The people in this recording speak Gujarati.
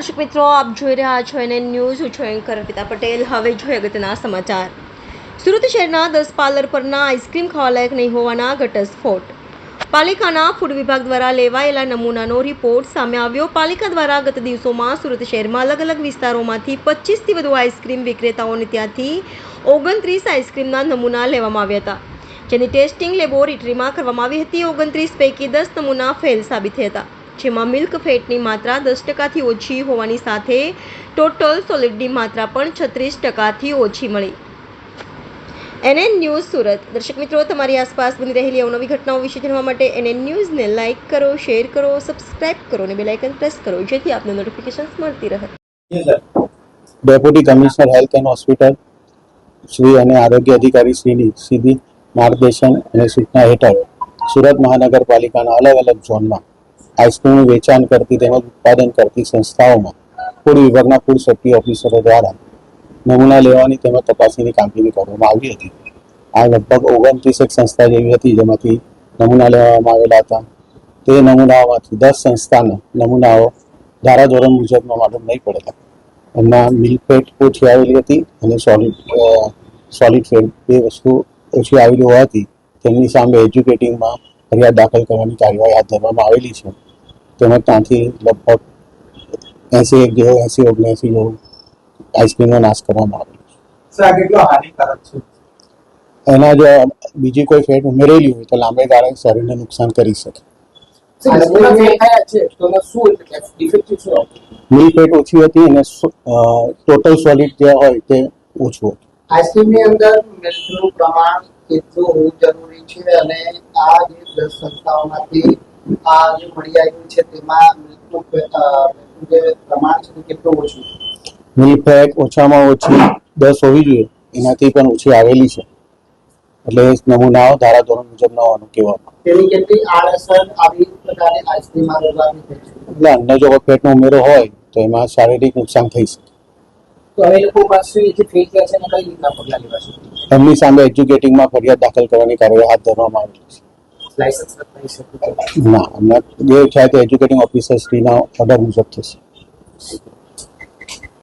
દર્શક મિત્રો, આપ જોઈ રહ્યા છો NN ન્યૂઝ. હું છું એન્કર અર્પિતા પટેલ. હવે જોઈએ અગત્યના સમાચાર. સુરત શહેરના 10 પાર્લર પરના આઈસ્ક્રીમ ખાવા લાયક નહીં હોવાના ઘટસ્ફોટ. પાલિકાના ફૂડ વિભાગ દ્વારા લેવાયેલા નમૂનાનો રિપોર્ટ સામે આવ્યો. પાલિકા દ્વારા ગત દિવસોમાં સુરત શહેરમાં અલગ અલગ વિસ્તારોમાંથી 25થી વધુ આઈસ્ક્રીમ વિક્રેતાઓને ત્યાંથી 29 આઈસ્ક્રીમના નમૂના લેવામાં આવ્યા હતા, જેની ટેસ્ટિંગ લેબોરેટરીમાં કરવામાં આવી હતી. 29 પૈકી 10 નમૂના ફેલ સાબિત થયા હતા, જેમાં મિલ્ક ફેટની માત્રા 10%થી ઓછી હોવાની સાથે ટોટલ સોલિડની માત્રા પણ 36%થી ઓછી મળી. NN news Surat. દર્શક મિત્રો, તમારી આસપાસ બની રહેલી અવનવી ઘટનાઓ વિશે જાણવા માટે NN ન્યૂઝને લાઇક કરો, શેર કરો, સબસ્ક્રાઇબ કરો અને બેલ આઇકન પ્રેસ કરો, જેથી આપને નોટિફિકેશન્સ મળતી રહે. Deputy commissioner health and hospital Shri અને આરોગ્ય અધિકારી શ્રીની સીધી માર્ગદર્શન અને સૂચના હેઠળ સુરત મહાનગરપાલિકાના અલગ અલગ ઝોનમાં આઈસ્ક્રીમનું વેચાણ કરતી તેમજ ઉત્પાદન કરતી સંસ્થાઓમાં ફૂડ વિભાગના ફૂડ સેફ્ટી ઓફિસરો દ્વારા નમૂના લેવાની તેમજ તપાસણીની કામગીરી કરવામાં આવી હતી. આ લગભગ 29 સંસ્થા જેવી હતી, જેમાંથી નમૂના લેવામાં આવેલા હતા. તે નમૂનાઓમાંથી 10 સંસ્થાના નમૂનાઓ ધારાધોરણ મુજબનો માલુમ નહીં પડેલા. એમાં મિલ્ક ફેટ ઓછી આવેલી હતી અને સોલિડ ફેટ બે વસ્તુ ઓછી આવેલી હોવાથી તેમની સામે એજ્યુકેટિંગમાં ફરિયાદ દાખલ કરવાની કાર્યવાહી હાથ ધરવામાં આવેલી છે. તેમજ ત્યાંથી લગભગ 80-79 જેવું આઈસ્ક્રીમનો નાશ કરવામાં આવેલો છે. એના જો બીજી કોઈ ફેટ ઉમેરેલી હોય તો લાંબે ગાળે શરીરને નુકસાન કરી શકે. મિલ્ક ફેટ ઓછી હતી અને ટોટલ સોલિડ જે હોય તે ઓછું હતું. આઈસ્ક્રીમની અંદર મિલ્કનું પ્રમાણ કેટલું હોવું જરૂરી છે અને આ જે 10 સંસ્થાઓમાંથી આ જે મળી આવ્યું છે તેમાં મિલ્કનું જે પ્રમાણ છે કેટલું ઓછું છે? મિલ્ક ફેટ ઓછામાં ઓછી 10 હોવી જોઈએ, એનાથી પણ ઓછી આવેલી છે. એટલે નમૂનાઓ ધારાધોરણ મુજબ ન હોવાનું કહેવામાં. તેની કેટલી આડઅસર આવી પ્રકારે આઈસ્ક્રીમમાં લેવાની થઈ છે? એટલે અન્ય જો ફેટનો ઉમેરો હોય તો એમાં શારીરિક નુકસાન થઈ શકે. તો હવે લોકો પાસે જે ફેક છે એને કઈ રીતના પગલાં લેવાશે? એમની સામે એજ્યુકેટિંગમાં ફરિયાદ દાખલ કરવાની કાર્યવાહી હાથ ધરવામાં આવેલી છે. લાયસન્સ રખાઈ શકે? ના, હમણાં જે થાય તે એજ્યુકેટિંગ ઓફિસર શ્રીના ઓર્ડર મુજબ થશે.